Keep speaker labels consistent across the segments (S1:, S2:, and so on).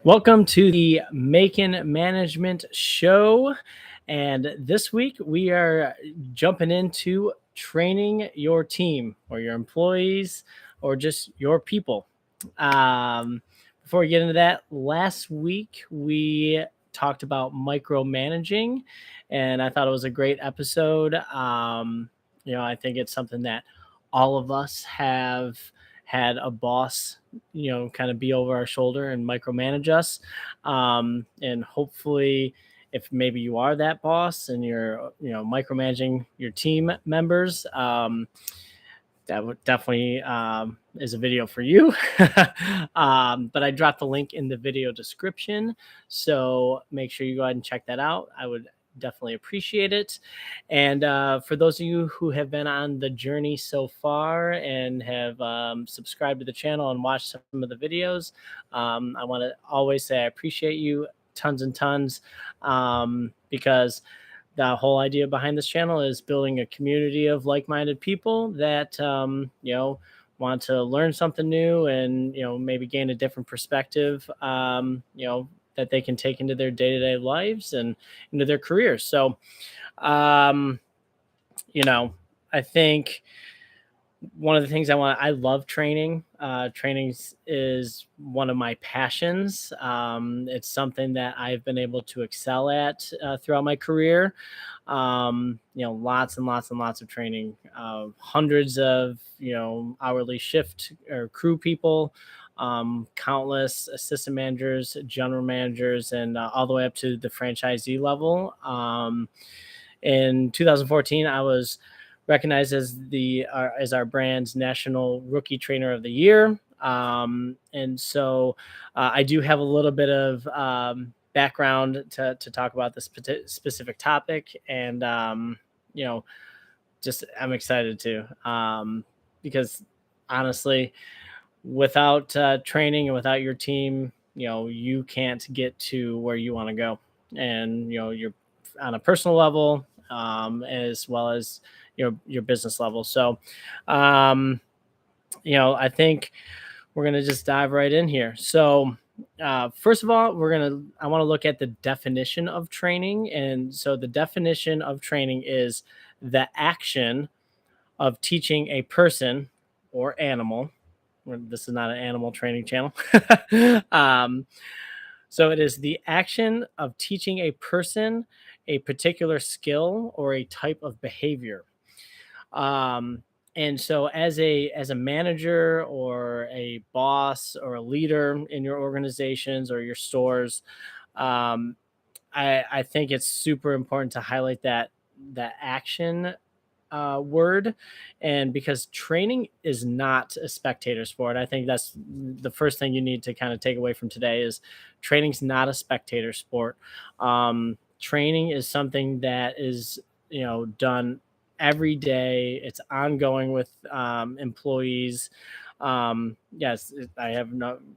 S1: Welcome to the Macon Management Show. And this week we are jumping into training your team or your employees or just your people. Um, Before we get into that, last week we talked about micromanaging, and I thought it was a great episode. I think it's something that all of us have had a boss kind of be over our shoulder and micromanage us. And hopefully, if maybe you are that boss and you're, micromanaging your team members, that would definitely is a video for you. But I dropped the link in the video description. So make sure you go ahead and check that out. I would definitely appreciate it. And for those of you who have been on the journey so far and have subscribed to the channel and watched some of the videos, I want to always say I appreciate you tons and tons, because the whole idea behind this channel is building a community of like-minded people that want to learn something new and maybe gain a different perspective, that they can take into their day-to-day lives and into their careers. So um, I think one of the things I love training. Training is one of my passions. It's something that I've been able to excel at throughout my career. Lots and lots and lots of training, hundreds of, hourly shift or crew people, countless assistant managers, general managers, and all the way up to the franchisee level. In 2014, I was recognized as as our brand's national rookie trainer of the year. And so I do have a little bit of background to talk about this specific topic, and you know, just I'm excited to, because honestly, without training and without your team, you can't get to where you want to go, and you're on a personal level, as well as your business level. So, I think we're gonna just dive right in here. So, first of all, I want to look at the definition of training, and so the definition of training is the action of teaching a person or animal. This is not an animal training channel. um, so it is the action of teaching a person a particular skill or a type of behavior. Um, and so as a manager or a boss or a leader in your organizations or your stores, um, I think it's super important to highlight that action word. And because training is not a spectator sport, I think that's the first thing you need to kind of take away from today is training's not a spectator sport. Training is something that is done every day. It's ongoing with employees. Yes, I have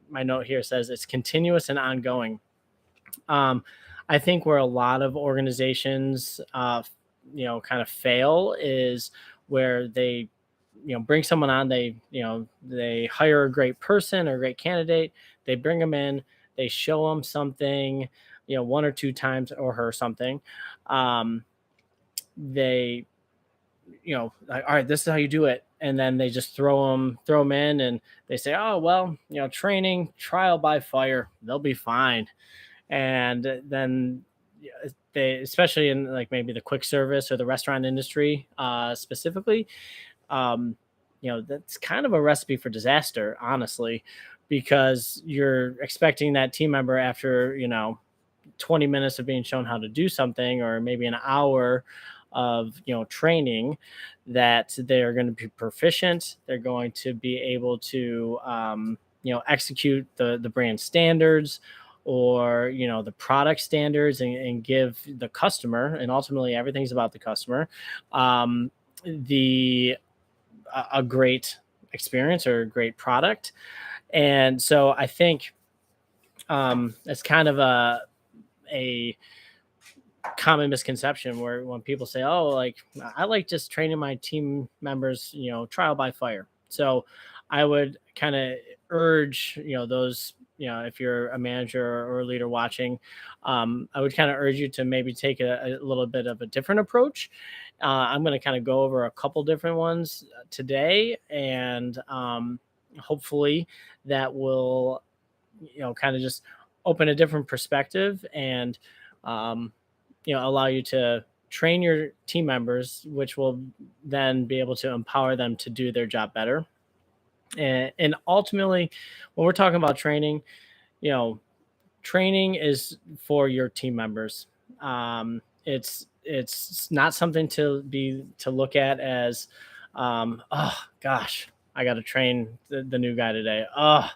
S1: my note here says it's continuous and ongoing. um, I think where a lot of organizations, kind of fail is where they, bring someone on. They hire a great person or a great candidate. They bring them in. They show them something, one or two times, or her something. They, like, all right, this is how you do it, and then they just throw them in, and they say, oh well, training trial by fire, they'll be fine. And then they, especially in like maybe the quick service or the restaurant industry, specifically, that's kind of a recipe for disaster, honestly, because you're expecting that team member after 20 minutes of being shown how to do something, or maybe an hour of training, that they're going to be proficient, they're going to be able to execute the brand standards, or the product standards, and give the customer, and ultimately everything's about the customer, the a great experience or a great product. And so I think it's kind of a common misconception where when people say, oh, like, I like just training my team members, trial by fire. So I would kind of urge those if you're a manager or a leader watching, I would kind of urge you to maybe take a little bit of a different approach. I'm going to kind of go over a couple different ones today, and hopefully that will, kind of just open a different perspective and, um, allow you to train your team members, which will then be able to empower them to do their job better. And ultimately, when we're talking about training, you know, training is for your team members. It's not something to look at as, oh gosh, I got to train the new guy today. Oh,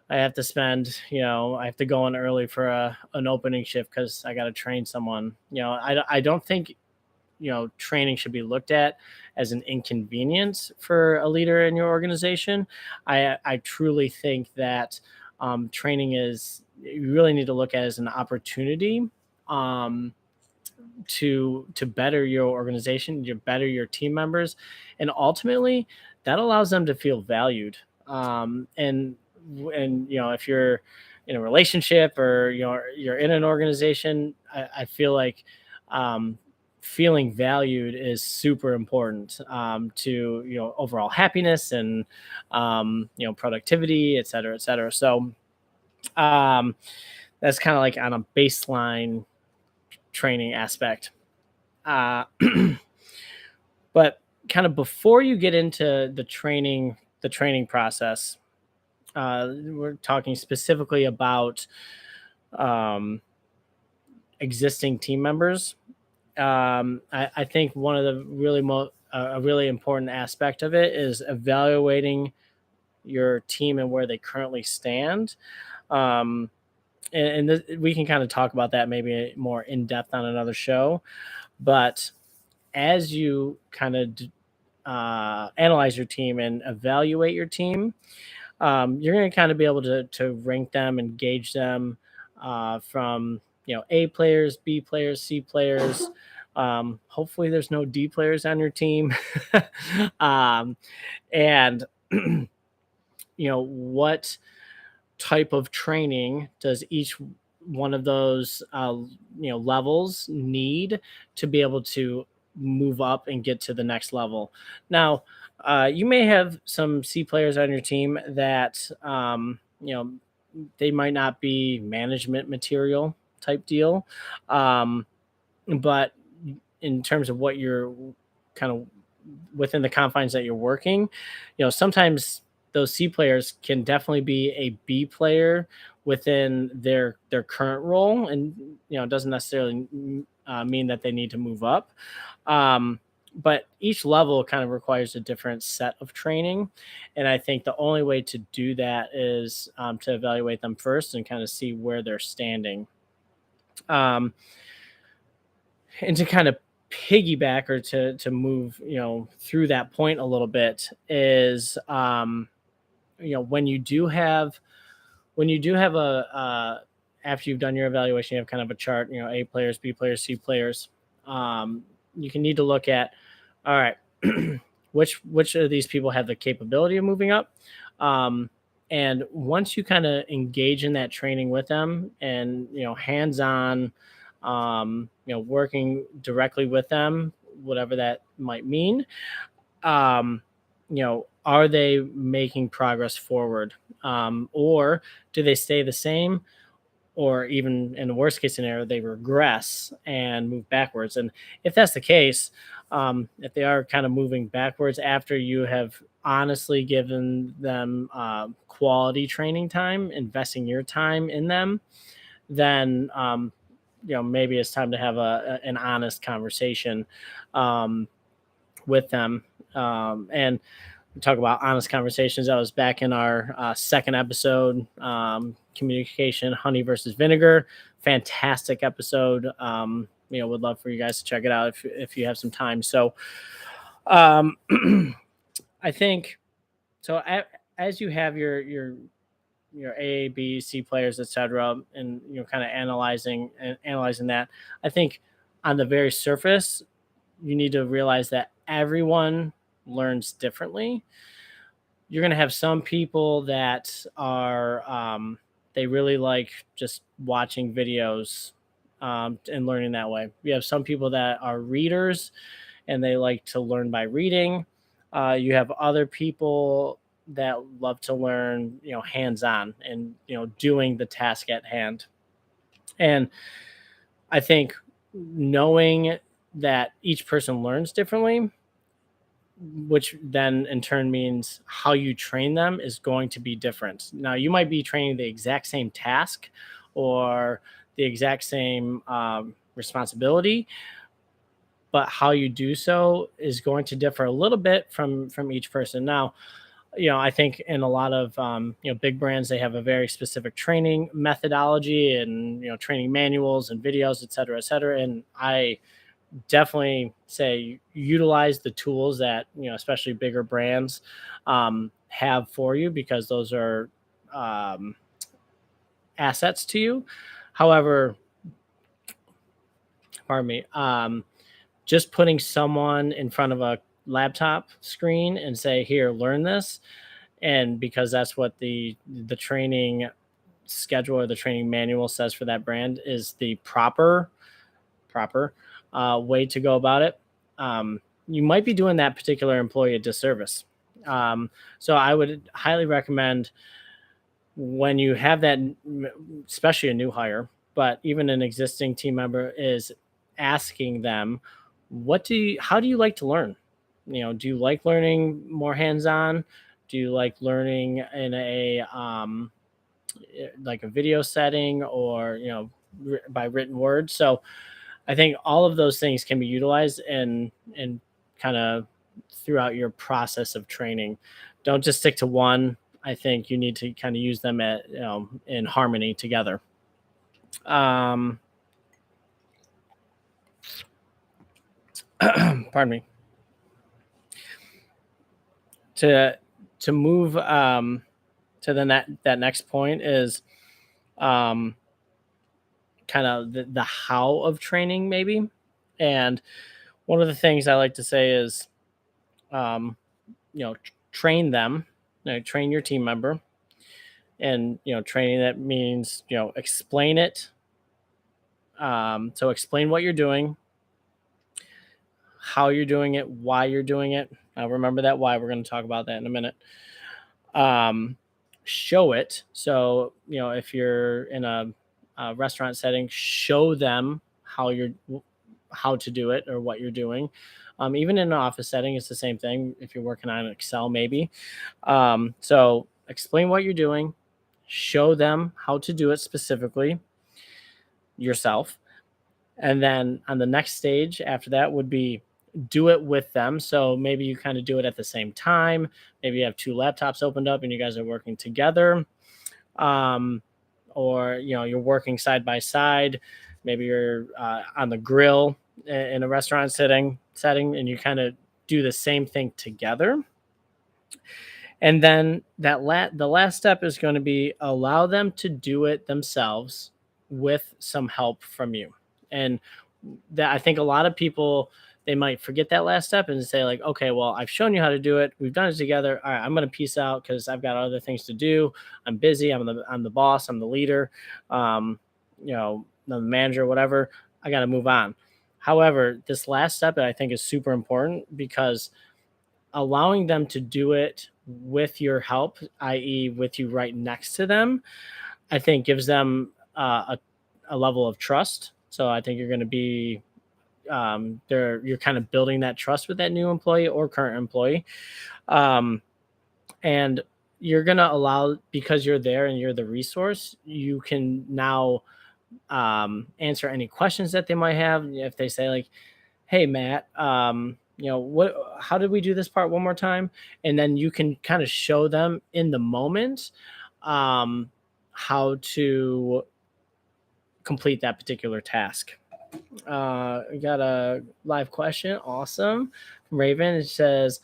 S1: I have to spend, I have to go in early for an opening shift because I got to train someone. I don't think, training should be looked at as an inconvenience for a leader in your organization. I truly think that training is, you really need to look at as an opportunity, um, to better your organization, to better your team members, and ultimately that allows them to feel valued. And if you're in a relationship, or you're in an organization, I feel like, um, feeling valued is super important, to overall happiness and, productivity, et cetera, et cetera. So, um, that's kind of like on a baseline training aspect. Uh, but kind of before you get into the training process, we're talking specifically about, um, existing team members. I think one of the a really important aspect of it is evaluating your team and where they currently stand. Um, and we can kind of talk about that maybe more in depth on another show. But as you kind of analyze your team and evaluate your team, you're going to kind of be able to rank them and gauge them, from A players, B players, C players. Hopefully, there's no D players on your team, um, and what type of training does each one of those, levels need to be able to move up and get to the next level. Now, you may have some C players on your team that, they might not be management material type deal, um, but in terms of what you're kind of within the confines that you're working, sometimes those C players can definitely be a B player within their current role, and it doesn't necessarily mean that they need to move up. Um, but each level kind of requires a different set of training, and I think the only way to do that is, to evaluate them first and kind of see where they're standing. Um, and to kind of piggyback, or to move through that point a little bit, is, when you do have after you've done your evaluation, you have kind of a chart, A players, B players, C players. You can need to look at, all right, which of these people have the capability of moving up. Um, and once you kind of engage in that training with them, and hands on, working directly with them, whatever that might mean, um, are they making progress forward, or do they stay the same, or even in the worst case scenario, they regress and move backwards? And if that's the case, if they are kind of moving backwards after you have honestly given them, quality training time, investing your time in them, then, maybe it's time to have an honest conversation, um, with them. And we talk about honest conversations. That was back in our second episode, communication, honey versus vinegar. Fantastic episode. Would love for you guys to check it out if you have some time. So, um, I think so. As you have your A, B, C players, etc., and kind of analyzing that, I think on the very surface, you need to realize that everyone learns differently. you're going to have some people that are they really like just watching videos and learning that way. You have some people that are readers and they like to learn by reading. You have other people that love to learn, hands on and doing the task at hand. And I think knowing that each person learns differently, which then in turn means how you train them is going to be different. Now, you might be training the exact same task or the exact same responsibility, but how you do so is going to differ a little bit from each person. Now, I think in a lot of big brands, they have a very specific training methodology and training manuals and videos, et cetera, et cetera. And I definitely say utilize the tools that especially bigger brands have for you, because those are um, assets to you. However, pardon me, just putting someone in front of a laptop screen and say, here, learn this, and because that's what the training schedule or the training manual says for that brand is the proper way to go about it, you might be doing that particular employee a disservice. So I would highly recommend, when you have that, especially a new hire, but even an existing team member, is asking them, how do you like to learn? Do you like learning more hands-on? Do you like learning in a like a video setting, or by written word? So I think all of those things can be utilized and kind of throughout your process of training. Don't just stick to one. I think you need to kind of use them in harmony together. Um, pardon me. To move to that next point is um, kind of the how of training, maybe. And one of the things I like to say is, um, train them, train your team member. And training, that means explain it. So explain what you're doing, how you're doing it, why you're doing it. Remember that why. We're going to talk about that in a minute. um, Show it. So if you're in a restaurant setting, show them how to do it or what you're doing. Even in an office setting, it's the same thing. If you're working on Excel, maybe. So explain what you're doing, show them how to do it specifically yourself, and then on the next stage after that would be do it with them. So maybe you kind of do it at the same time. Maybe you have two laptops opened up and you guys are working together. Um, or you're working side by side. Maybe you're on the grill in a restaurant setting, and you kind of do the same thing together. And then the last step is going to be allow them to do it themselves with some help from you. And that, I think a lot of people, they might forget that last step and say like, okay, well, I've shown you how to do it. We've done it together. All right, I'm going to peace out because I've got other things to do. I'm busy. I'm the boss. I'm the leader. I'm the manager, whatever. I got to move on. However, this last step I think is super important, because allowing them to do it with your help, i.e., with you right next to them, I think gives them a level of trust. So I think you're going to be you're kind of building that trust with that new employee or current employee, um, and you're going to allow, because you're there and you're the resource, you can now answer any questions that they might have. If they say like, hey Matt, how did we do this part one more time? And then you can kind of show them in the moment um, how to complete that particular task. We got a live question. Awesome. From Raven, it says,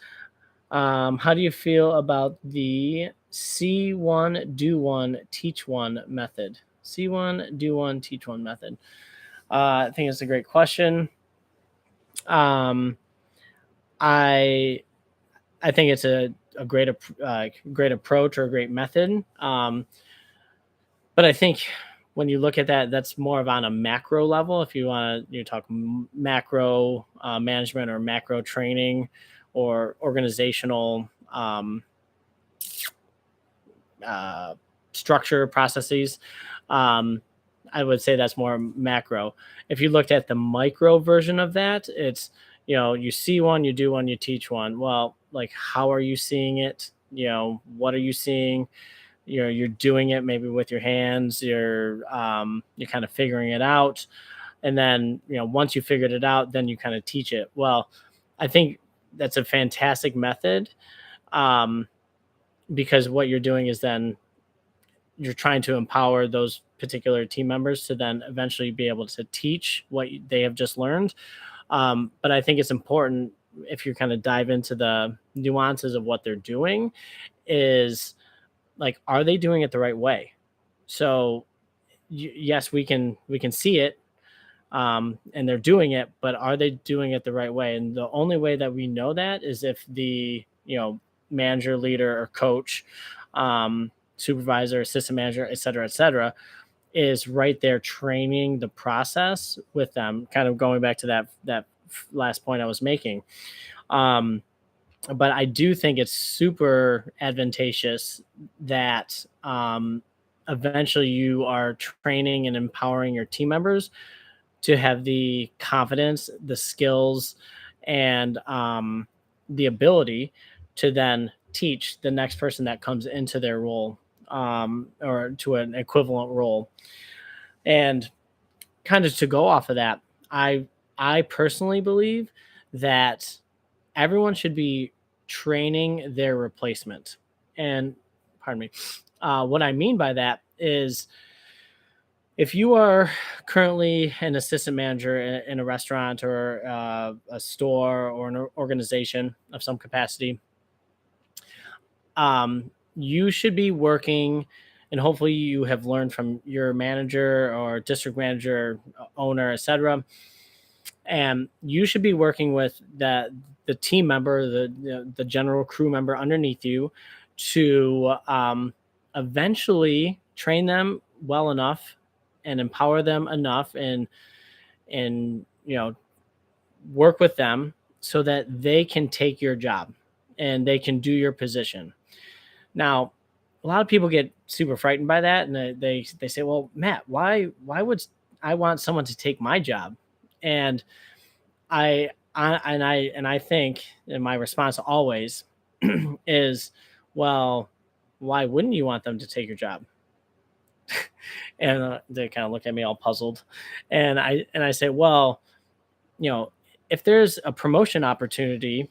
S1: how do you feel about the see one, do one, teach one method? See one, do one, teach one method. I think it's a great question. Um, I I think it's a a great approach or a great method. But I think when you look at that, that's more of on a macro level. If you want to, you talk macro management or macro training or organizational uh, structure processes. Um, I would say that's more macro. If you looked at the micro version of that, it's, you see one, you do one, you teach one. Well, like, how are you seeing it? What are you seeing? You're doing it maybe with your hands. You're kind of figuring it out, and then once you figured it out, then you kind of teach it. Well, I think that's a fantastic method, um, because what you're doing is then you're trying to empower those particular team members to then eventually be able to teach what they have just learned. But I think it's important, if you kind of dive into the nuances of what they're doing, is like, are they doing it the right way? So yes, we can see it, and they're doing it, but are they doing it the right way? And the only way that we know that is if the manager, leader, or coach, supervisor, assistant manager, et cetera, is right there training the process with them. Kind of going back to that last point I was making. But I do think it's super advantageous that eventually you are training and empowering your team members to have the confidence, the skills, and the ability to then teach the next person that comes into their role, or to an equivalent role. And kind of to go off of that, I personally believe that everyone should be training their replacement. And pardon me, what I mean by that is, if you are currently an assistant manager in a restaurant or a store or an organization of some capacity, you should be working, and hopefully you have learned from your manager or district manager, owner, etc. And you should be working with the team member, the general crew member underneath you, to eventually train them well enough and empower them enough, and work with them so that they can take your job and they can do your position. Now, a lot of people get super frightened by that, and they say, "Well, Matt, why would I want someone to take my job?" And I think, and my response always is, "Well, why wouldn't you want them to take your job?" And they kind of look at me all puzzled, and I say, "Well, if there's a promotion opportunity,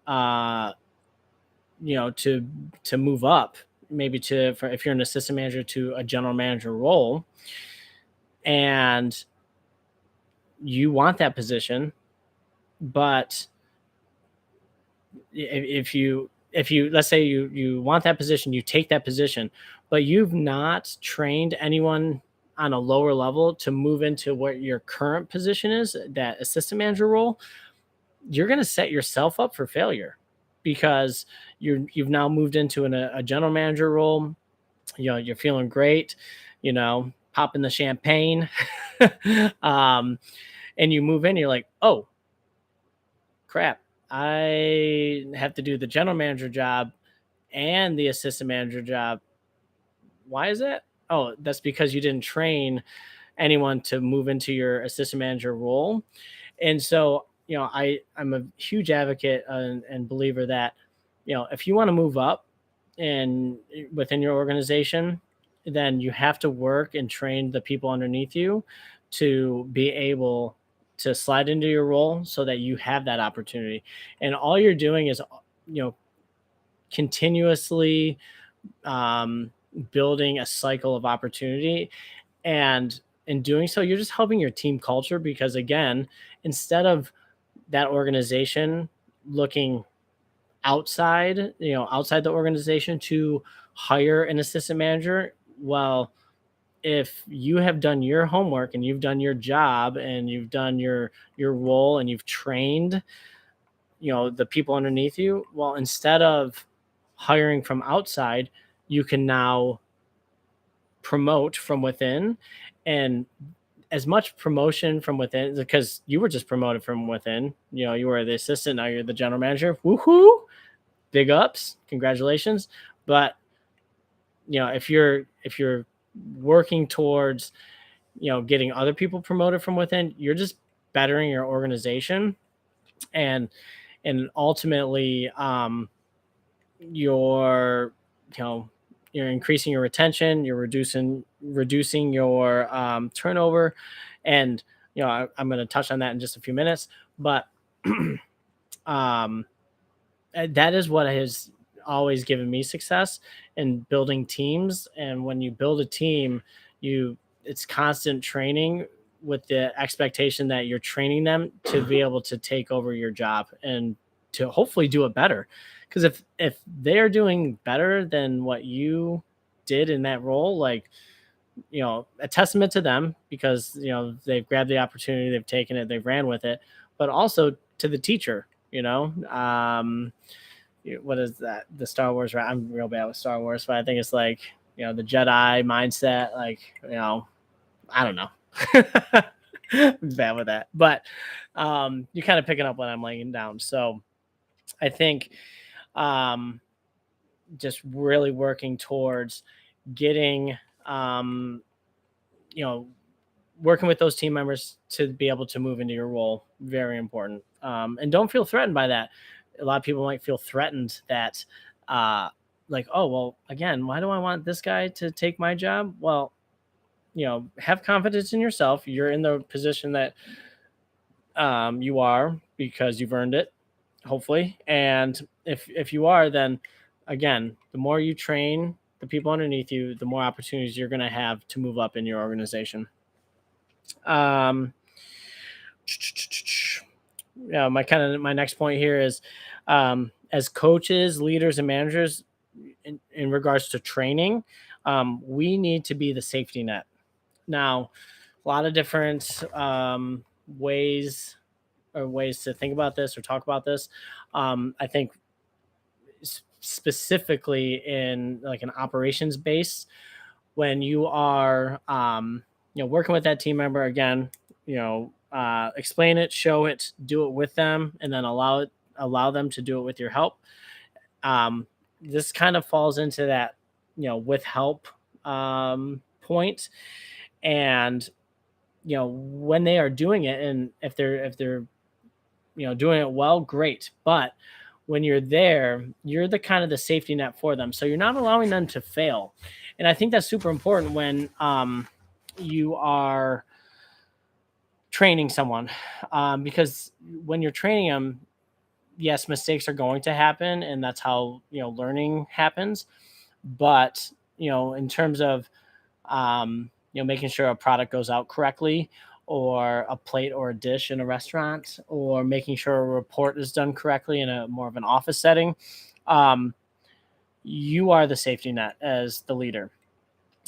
S1: uh, to move up, maybe if you're an assistant manager to a general manager role, and you want that position, but if you let's say you want that position, you take that position, but you've not trained anyone on a lower level to move into what your current position is, that assistant manager role, you're going to set yourself up for failure, because you've now moved into a general manager role. You're feeling great, popping the champagne, um, and you move in, you're like, oh crap, I have to do the general manager job and the assistant manager job. Why is that? Oh, that's because you didn't train anyone to move into your assistant manager role. And so, I'm a huge advocate and believer that, if you want to move up and within your organization, then you have to work and train the people underneath you to be able to slide into your role so that you have that opportunity. And all you're doing is, continuously um, building a cycle of opportunity. And in doing so, you're just helping your team culture, because, again, instead of that organization looking outside the organization to hire an assistant manager, well, if you have done your homework and you've done your job and you've done your role and you've trained the people underneath you, well, instead of hiring from outside, you can now promote from within. And as much promotion from within, because you were just promoted from within, you were the assistant, now you're the general manager. Woohoo! Big ups, congratulations. But if you're working towards getting other people promoted from within, you're just bettering your organization, and ultimately you're you know you're increasing your retention, you're reducing your turnover. And I'm going to touch on that in just a few minutes. But um that is what has always given me success in building teams. And when you build a team, it's constant training with the expectation that you're training them to be able to take over your job and to hopefully do it better. Because if they're doing better than what you did in that role, like, a testament to them, because they've grabbed the opportunity, they've taken it, they've ran with it. But also to the teacher, what is that, the Star Wars, right? I'm real bad with Star Wars, but I think it's like, the Jedi mindset, like, I don't know. Bad with that, but you're kind of picking up what I'm laying down. So I think um just really working towards getting you know working with those team members to be able to move into your role, very important. And don't feel threatened by that. A lot of people might feel threatened that uh like, oh well, again, why do I want this guy to take my job? Well, have confidence in yourself. You're in the position that you are because you've earned it, hopefully. And if you are, then again, the more you train the people underneath you, the more opportunities you're going to have to move up in your organization. um yeah, my next point here is, as coaches, leaders, and managers, in regards to training, we need to be the safety net. Now, a lot of different ways ways to think about this or talk about this. I think specifically in like an operations base, when you are working with that team member, again, explain it, show it, do it with them, and then allow them to do it with your help. This kind of falls into that with help point. And when they are doing it, and if they're doing it well, great. But when you're there, you're the kind of the safety net for them, so you're not allowing them to fail. And I think that's super important when you are training someone, because when you're training them, yes, mistakes are going to happen, and that's how learning happens. But in terms of making sure a product goes out correctly, or a plate or a dish in a restaurant, or making sure a report is done correctly in a more of an office setting, um, you are the safety net as the leader.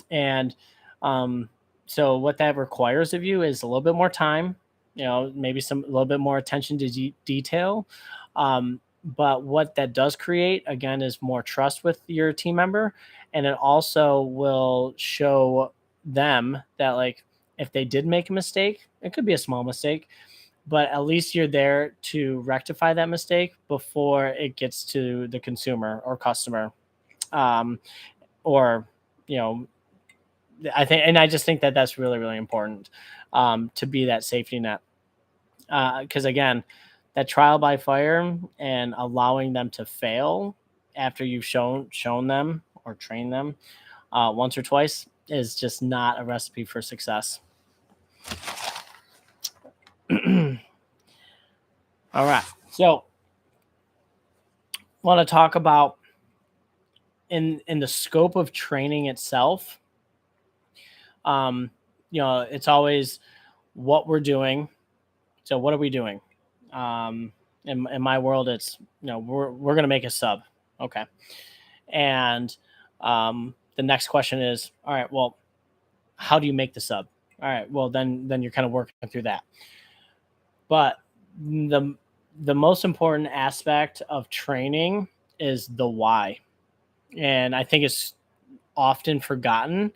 S1: And um, so what that requires of you is a little bit more time, maybe a little bit more attention to detail. But what that does create, again, is more trust with your team member. And it also will show them that, like, if they did make a mistake, it could be a small mistake, but at least you're there to rectify that mistake before it gets to the consumer or customer. um, or you know I just think that that's really, really important, to be that safety net. Because again, that trial by fire and allowing them to fail after you've shown them or trained them once or twice is just not a recipe for success. All right, so want to talk about in the scope of training itself. It's always what we're doing. So what are we doing? In my world, it's we're gonna make a sub. Okay. And the next question is, all right, well, how do you make the sub? All right, well, then you're kind of working through that. But the most important aspect of training is the why. And I think it's often forgotten,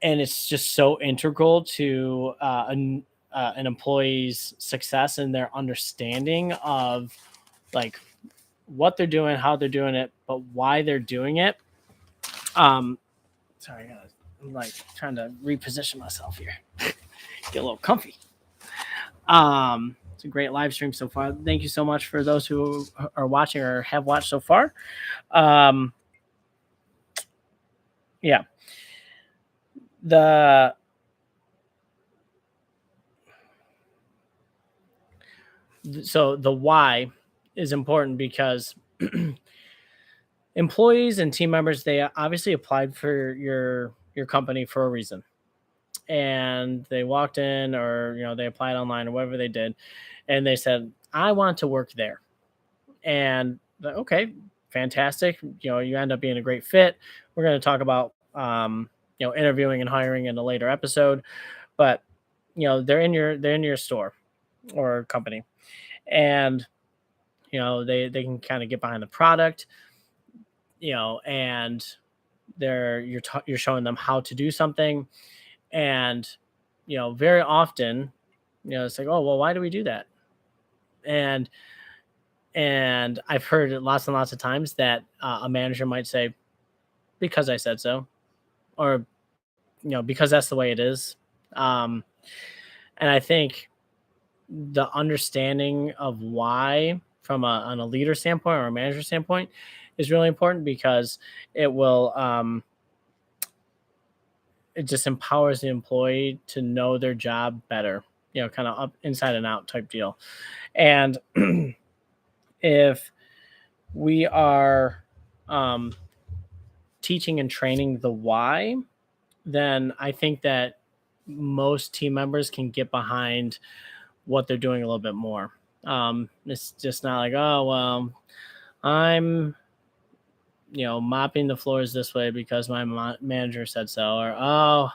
S1: and it's just so integral to an employee's success and their understanding of like what they're doing, how they're doing it, but why they're doing it. Um, sorry, I'm like trying to reposition myself here, get a little comfy. It's a great live stream so far. Thank you so much for those who are watching or have watched so far. Um, yeah, the so the why is important because employees and team members, they obviously applied for your company for a reason, and they walked in, or they applied online or whatever they did, and they said, I want to work there. And okay, fantastic, you end up being a great fit. We're going to talk about interviewing and hiring in a later episode, but they're in your store or company, and they can kind of get behind the product, and you're showing them how to do something. And very often, it's like, oh well, why do we do that? and and I've heard it lots and lots of times that a manager might say, because I said so, or because that's the way it is. um and I think the understanding of why, from on a leader standpoint or a manager standpoint, is really important, because it will it just empowers the employee to know their job better, kind of up inside and out type deal. And if we are um, teaching and training the why, then I think that most team members can get behind what they're doing a little bit more. It's just not like, oh well, I'm mopping the floors this way because my manager said so, or oh,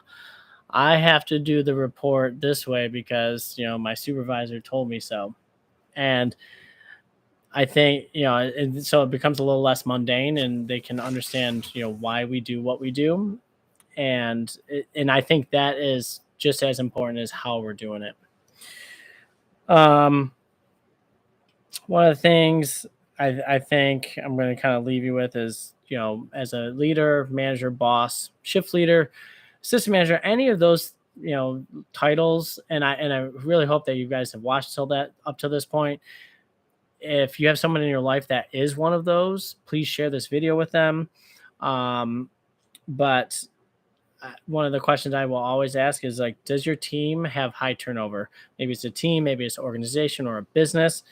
S1: I have to do the report this way because my supervisor told me so. And I think and so it becomes a little less mundane, and they can understand why we do what we do. And I think that is just as important as how we're doing it. um One of the things I think I'm going to kind of leave you with is, as a leader, manager, boss, shift leader, assistant manager, any of those, titles. And I really hope that you guys have watched till that up to this point. If you have someone in your life that is one of those, please share this video with them. Um, but one of the questions I will always ask is, like, does your team have high turnover? Maybe it's a team, maybe it's an organization or a business.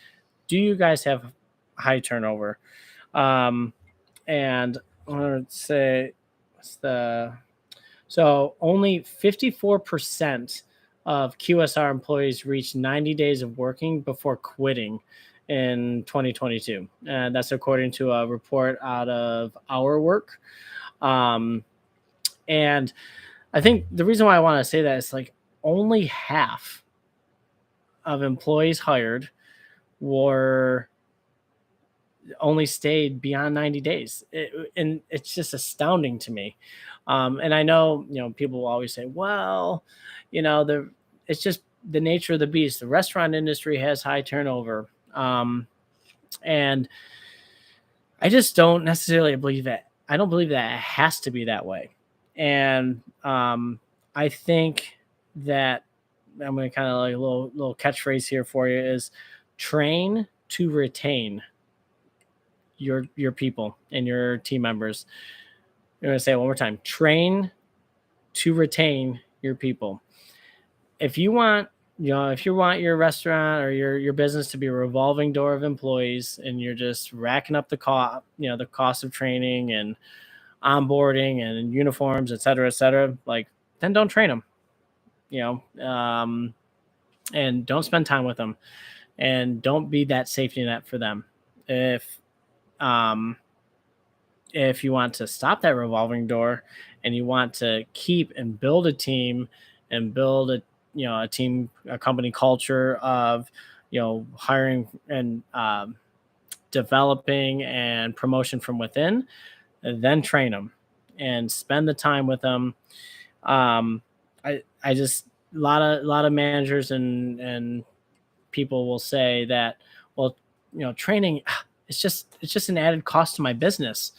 S1: Do you guys have high turnover? Um, and I want to say, what's the so only 54% of QSR employees reached 90 days of working before quitting in 2022. And that's according to a report out of Our Work. Um, and I think the reason why I want to say that is, like, only half of employees hired were only stayed beyond 90 days. And it's just astounding to me. And I know, people will always say, well, it's just the nature of the beast. The restaurant industry has high turnover. And I just don't necessarily believe that. I don't believe that it has to be that way. And I think that I'm going to kind of, like, a little catchphrase here for you is train to retain your people and your team members. I'm going to say it one more time: train to retain your people. If you want, if you want your restaurant or your business to be a revolving door of employees, and you're just racking up the cost of training and onboarding and uniforms, et cetera, like, then don't train them, and don't spend time with them, and don't be that safety net for them. Um, if you want to stop that revolving door, and you want to keep and build a team, and build a company culture of hiring and developing and promotion from within, then train them and spend the time with them. I just a lot of managers and people will say that, well, training, it's just an added cost to my business.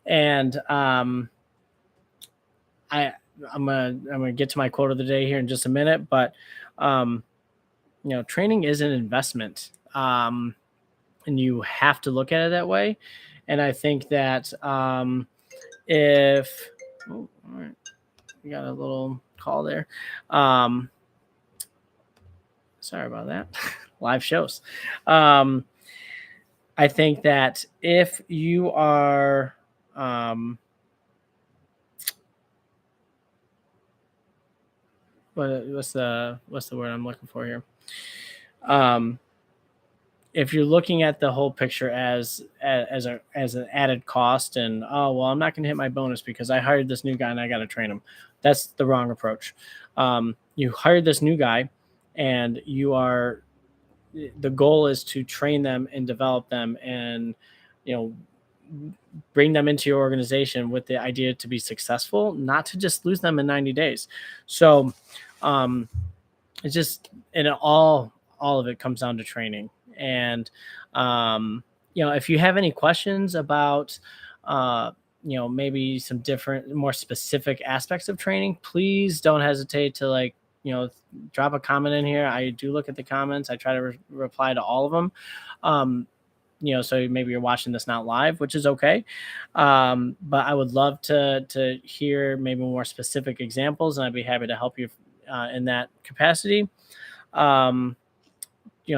S1: And I I'm gonna get to my quote of the day here in just a minute, but um, training is an investment, and you have to look at it that way. And I think that if oh, all right, we got a little call there. Um, Sorry about that. Live shows. Um, I think that if you are um, what's the word I'm looking for here? Um, if you're looking at the whole picture as an added cost, and oh well, I'm not going to hit my bonus because I hired this new guy and I got to train him. That's the wrong approach. You hired this new guy, and the goal is to train them and develop them, and you know bring them into your organization with the idea to be successful, not to just lose them in 90 days. So um, it's just, and all of it comes down to training. And if you have any questions about maybe some different, more specific aspects of training, please don't hesitate to drop a comment in here. I do look at the comments. I try to reply to all of them. um, so maybe you're watching this not live, which is okay. But I would love to hear maybe more specific examples, and I'd be happy to help you in that capacity. um,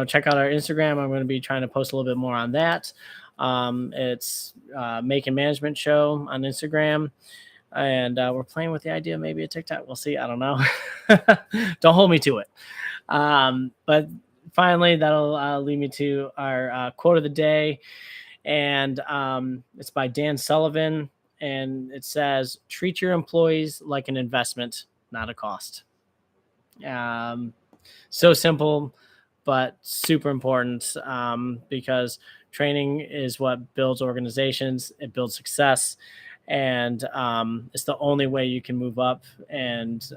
S1: check out our Instagram. I'm going to be trying to post a little bit more on that. It's Making Management Show on Instagram, and we're playing with the idea of maybe a TikTok. We'll see. I don't know. Don't hold me to it. But finally, that'll lead me to our quote of the day, and it's by Dan Sullivan, and it says, "Treat your employees like an investment, not a cost." Um, so simple, but super important, because training is what builds organizations, it builds success, and it's the only way you can move up and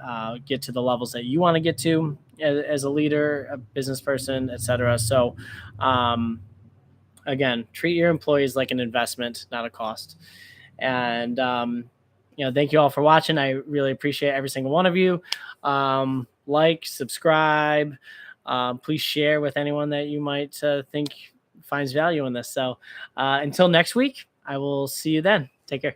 S1: get to the levels that you want to get to as a leader, a business person, etc. So, um, again, treat your employees like an investment, not a cost. And thank you all for watching. I really appreciate every single one of you. Like, subscribe, please share with anyone that you might think finds value in this. So until next week, I will see you then. Take care.